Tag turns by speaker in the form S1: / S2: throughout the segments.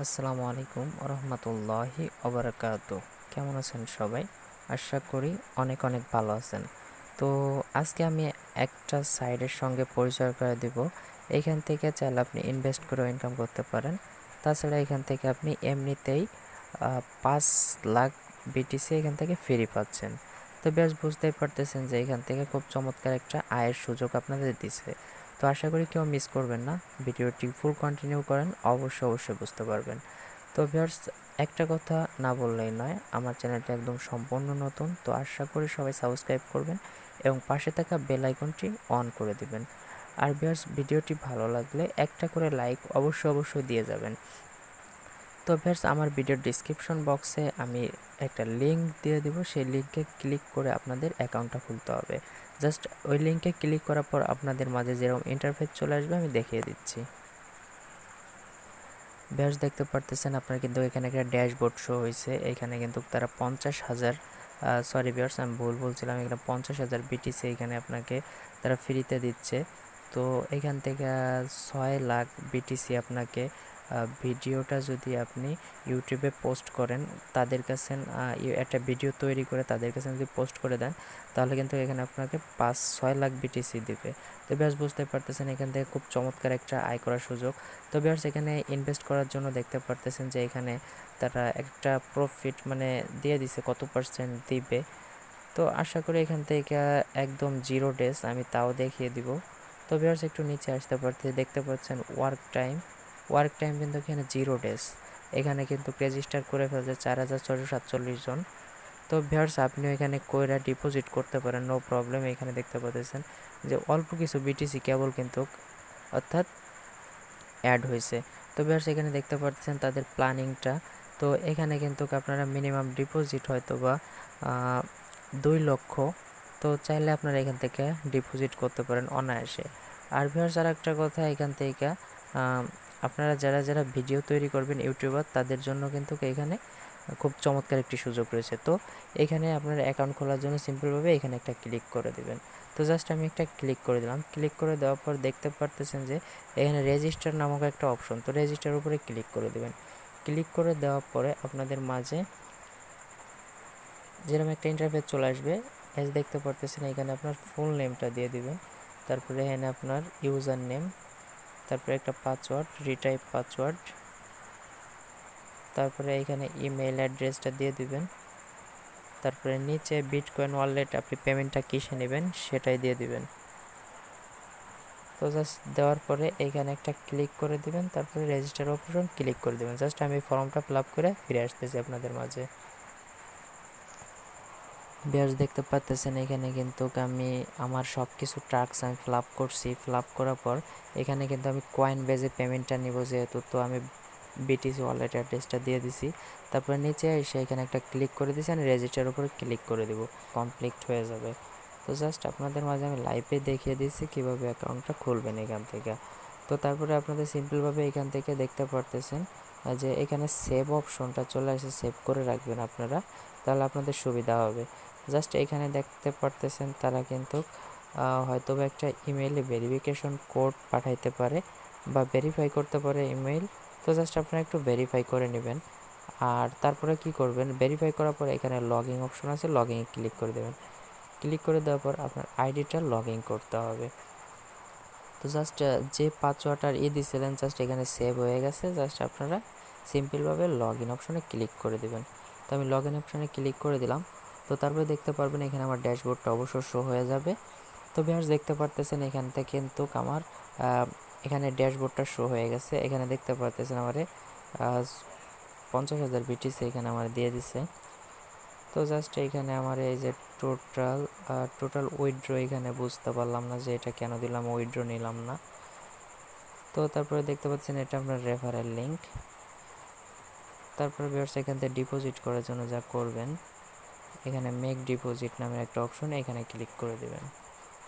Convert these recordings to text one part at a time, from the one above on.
S1: আসসালামু আলাইকুম রহমতুল্লাহি ওবারাকাতু। কেমন আছেন সবাই? আশা করি অনেক অনেক ভালো আছেন। তো আজকে আমি একটা সাইটের সঙ্গে পরিচয় করে দিব। এইখান থেকে চাইলে আপনি ইনভেস্ট করেও ইনকাম করতে পারেন। তাছাড়া এখান থেকে আপনি এমনিতেই 5 লাখ বিটিসি এখান থেকে ফ্রি পাচ্ছেন। তো বেশ বুঝতেই পারতেছেন যে এখান থেকে খুব চমৎকার একটা আয়ের সুযোগ আপনাদের দিচ্ছে। তো আশা করি কেউ মিস করবেন না, ভিডিওটি ফুল কন্টিনিউ করেন, অবশ্যই বুঝতে পারবেন। তো ভিউয়ার্স, একটা কথা না বললেই নয়, আমার চ্যানেলটা একদম সম্পূর্ণ নতুন, তো আশা করি সবাই সাবস্ক্রাইব করবেন এবং পাশে থাকা বেল আইকনটি অন করে দিবেন। আর ভিউয়ার্স, ভিডিওটি ভালো লাগলে একটা করে লাইক অবশ্যই দিয়ে যাবেন। তো ভিউয়ার্স, আমার ভিডিওর ডিসক্রিপশন বক্সে আমি একটা লিঙ্ক দিয়ে দিব, সেই লিঙ্কে ক্লিক করে আপনাদের অ্যাকাউন্টটা খুলতে হবে। জাস্ট ওই লিঙ্কে ক্লিক করার পর আপনাদের মাঝে যেরকম ইন্টারফেস চলে আসবে আমি দেখিয়ে দিচ্ছি। ভিউয়ার্স, দেখতে পারতেছেন আপনারা কিন্তু এখানে একটা ড্যাশবোর্ড শো হয়েছে। এখানে কিন্তু তারা 50,000, সরি ভিউয়ার্স আমি ভুল বলছিলাম, এখানে 50,000 বিটিসি এখানে আপনাকে তারা ফ্রিতে দিচ্ছে। তো এখান থেকে 6 লাখ বিটিসি আপনাকে ভিডিওটা যদি আপনি ইউটিউবে পোস্ট করেন, তাদের কাছে একটা ভিডিও তৈরি করে তাদের কাছে যদি পোস্ট করে দেন, তাহলে কিন্তু এখানে আপনাকে 5-6 লাখ বিটিসি দিবে। তো বেশ বুঝতে পারতেছেন এখান থেকে খুব চমৎকার একটা আয় করার সুযোগ। তো ভিউয়ার্স, এখানে ইনভেস্ট করার জন্য দেখতে পারতেছেন যে এখানে তারা একটা প্রফিট দিয়ে দিছে, কত পার্সেন্ট দিবে। তো আশা করি এখান থেকে একদম 0 ডেজ আমি তাও দেখিয়ে দিব। তো ভিউয়ার্স, একটু নিচে আসতে দেখতে পাচ্ছেন ওয়ার্ক টাইম কিন্তু এখানে 0 ডেজ। এখানে কিন্তু রেজিস্টার করে ফেলছে 4,647 জন। তো ভিউয়ার্স, আপনিও এখানে কইরা ডিপোজিট করতে পারেন, নো প্রবলেম। এখানে দেখতে পাচ্ছেন যে অল্প কিছু বিটিসি কেবল কিন্তু অর্থাৎ অ্যাড হয়েছে। তো ভিউয়ার্স, এখানে দেখতে পাচ্ছেন তাদের প্ল্যানিংটা। তো এখানে কিন্তু আপনারা মিনিমাম ডিপোজিট হয়তো বা 2 লক্ষ। তো চাইলে আপনারা এখান থেকে ডিপোজিট করতে পারেন অনায়াসে। আর ভিউয়ার্স, আর একটা কথা, এখান থেকে আপনারা যারা ভিডিও তৈরি করবেন ইউটিউবার, তাদের জন্য কিন্তু এখানে খুব চমৎকার একটি সুযোগ রয়েছে। তো এখানে আপনার অ্যাকাউন্ট খোলার জন্য সিম্পলভাবে এখানে একটা ক্লিক করে দেবেন। তো জাস্ট আমি একটা ক্লিক করে দিলাম। ক্লিক করে দেওয়ার পর দেখতে পারতেছেন যে এখানে রেজিস্টার নামক একটা অপশন, তো রেজিস্টার উপরে ক্লিক করে দেবেন। ক্লিক করে দেওয়ার পরে আপনাদের মাঝে যেরকম একটা ইন্টারফেস চলে আসবে। এজ দেখতে পারতেছেন এখানে আপনার ফুল নেমটা দিয়ে দিবেন, তারপরে এখানে আপনার ইউজার নেম, তারপরে একটা পাসওয়ার্ড, রিটাইপ পাসওয়ার্ড, তারপরে এখানে ইমেল অ্যাড্রেসটা দিয়ে দিবেন, তারপরে নিচে বিটকয়েন ওয়ালেট আপনি পেমেন্টটা কিসে নেবেন সেটাই দিয়ে দিবেন। তো জাস্ট দেওয়ার পরে এইখানে একটা ক্লিক করে দিবেন, তারপরে রেজিস্টার অপশন ক্লিক করে দিবেন। জাস্ট আমি ফর্মটা ফিল আপ করে ফিরে আসতেছি আপনাদের মাঝে। ভিউয়ার্স, দেখতে পাচ্তেছেন এখানে কিন্তু আমি আমার সব কিছু টাস্ক আমি ফিল আপ করছি। ফিল আপ করার পর এখানে কিন্তু আমি কয়েন বেজে পেমেন্টটা নিব যেহেতু, তো আমি বিটিসি ওয়ালেট অ্যাড্রেসটা দিয়ে দিছি। তারপরে নিচে এসে এখানে একটা ক্লিক করে দিয়েছি, আমি রেজিস্টার উপরে ক্লিক করে দেবো, কমপ্লিট হয়ে যাবে। তো জাস্ট আপনাদের মাঝে আমি লাইভে দেখিয়ে দিচ্ছি কীভাবে অ্যাকাউন্টটা খুলবেন এখান থেকে। তো তারপরে আপনাদের সিম্পলভাবে এখান থেকে দেখতে পারতেছেন যে এখানে সেভ অপশনটা চলে আসে, সেভ করে রাখবেন আপনারা, তাহলে আপনাদের সুবিধা হবে। জাস্ট এখানে দেখতে পারতেছেন তারা কিন্তু হয়তো বা একটা ইমেইলে ভেরিফিকেশন কোড পাঠাইতে পারে বা ভেরিফাই করতে পারে ইমেইল। তো জাস্ট আপনারা একটু ভেরিফাই করে নেবেন। আর তারপরে কি করবেন, ভেরিফাই করার পরে এখানে লগ ইন অপশন আছে, লগ ইনে ক্লিক করে দেবেন। ক্লিক করে দেওয়ার পর আপনার আইডিটা লগ ইন করতে হবে। তো জাস্ট যে পাসওয়ার্ড আর দিয়েছিলেন জাস্ট এখানে সেভ হয়ে গেছে। জাস্ট আপনারা সিম্পলভাবে লগ ইন অপশনে ক্লিক করে দেবেন। তো আমি লগ ইন অপশনে ক্লিক করে দিলাম। তো তারপরে দেখতে পারবেন এখানে আমার ড্যাশবোর্ডটা অবশ্য শো হয়ে যাবে। তো ভিউয়ার্স, দেখতে পারতেছেন এখান থেকে কিন্তু আমার এখানে ড্যাশবোর্ডটা শো হয়ে গেছে। এখানে দেখতে পারতেছেন আমারে 50,000 বিটিসি এখানে আমার দিয়ে দিছে। তো জাস্ট এইখানে আমার এই যে টোটাল উইথড্র, এখানে বুঝতে পারলাম না যে এটা কেন দিলাম, উইথড্র নিলাম না। তো তারপরে দেখতে পাচ্ছেন এটা আপনার রেফারেল লিঙ্ক। তারপরে ভিউয়ার্স, এখান থেকে ডিপোজিট করার জন্য যা করবেন, এখানে মেক ডিপোজিট নামের একটা অপশন, এখানে ক্লিক করে দেবেন।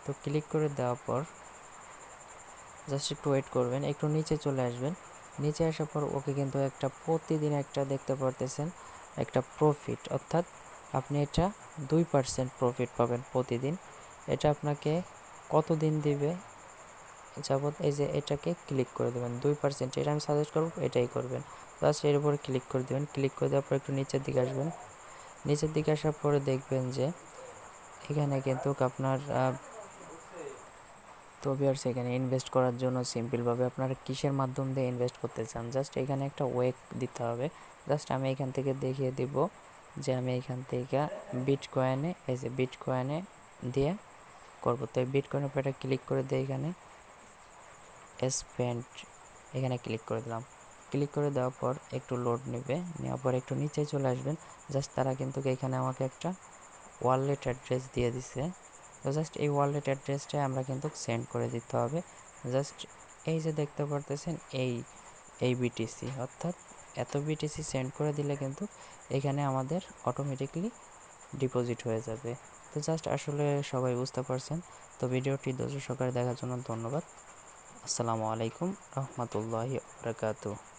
S1: তো ক্লিক করে দেওয়ার পর জাস্ট একটু ওয়েট করবেন, একটু নিচে চলে আসবেন। নিচে আসার পর ওকে কিন্তু একটা প্রতিদিন একটা দেখতে পারতেছেন একটা প্রফিট, অর্থাৎ আপনি এটা 2% প্রফিট পাবেন প্রতিদিন। এটা আপনাকে কতদিন দিবে যাবত, এই যে এটাকে ক্লিক করে দেবেন 2%, এটা আমি সাজেস্ট করব এটাই করবেন। জাস্ট এর উপরে ক্লিক করে দেবেন। ক্লিক করে দেওয়ার পর একটু নিচের দিকে আসবেন। নিচের দিকে আসার পরে দেখবেন যে এখানে কিন্তু আপনার তো ভিউয়ার্স এখানে ইনভেস্ট করার জন্য সিম্পলভাবে আপনারা কিসের মাধ্যম দিয়ে ইনভেস্ট করতে চান, জাস্ট এখানে একটা ওয়েক দিতে হবে। জাস্ট আমি এখান থেকে দেখিয়ে দিব যে আমি এখান থেকে বিটকয়েনে, এই যে বিটকয়েনে দিয়ে করবো। তো এই বিটকয়েনের উপর একটা ক্লিক করে দিয়ে এখানে স্পেন্ড এখানে ক্লিক করে দিলাম। ক্লিক করে দেওয়ার পর একটু লোড নেবে, নেওয়ার পর একটু নিচে চলে আসবেন। জাস্ট তারা কিন্তু এখানে আমাকে একটা ওয়ালেট অ্যাড্রেস দিয়ে দিছে। তো জাস্ট এই ওয়ালেট অ্যাড্রেসটা আমরা কিন্তু সেন্ড করে দিতে হবে। জাস্ট এই যে দেখতে পারতেছেন এই বিটিসি, অর্থাৎ এত বিটিসি সেন্ড করে দিলে কিন্তু এখানে আমাদের অটোমেটিকলি ডিপোজিট হয়ে যাবে। তো জাস্ট আসলে সবাই বুঝতে পারছেন। তো ভিডিওটি ধৈর্য সহকারে দেখার জন্য ধন্যবাদ। আসসালামু আলাইকুম রহমতুল্লাহি ওয়া বারাকাতুহু।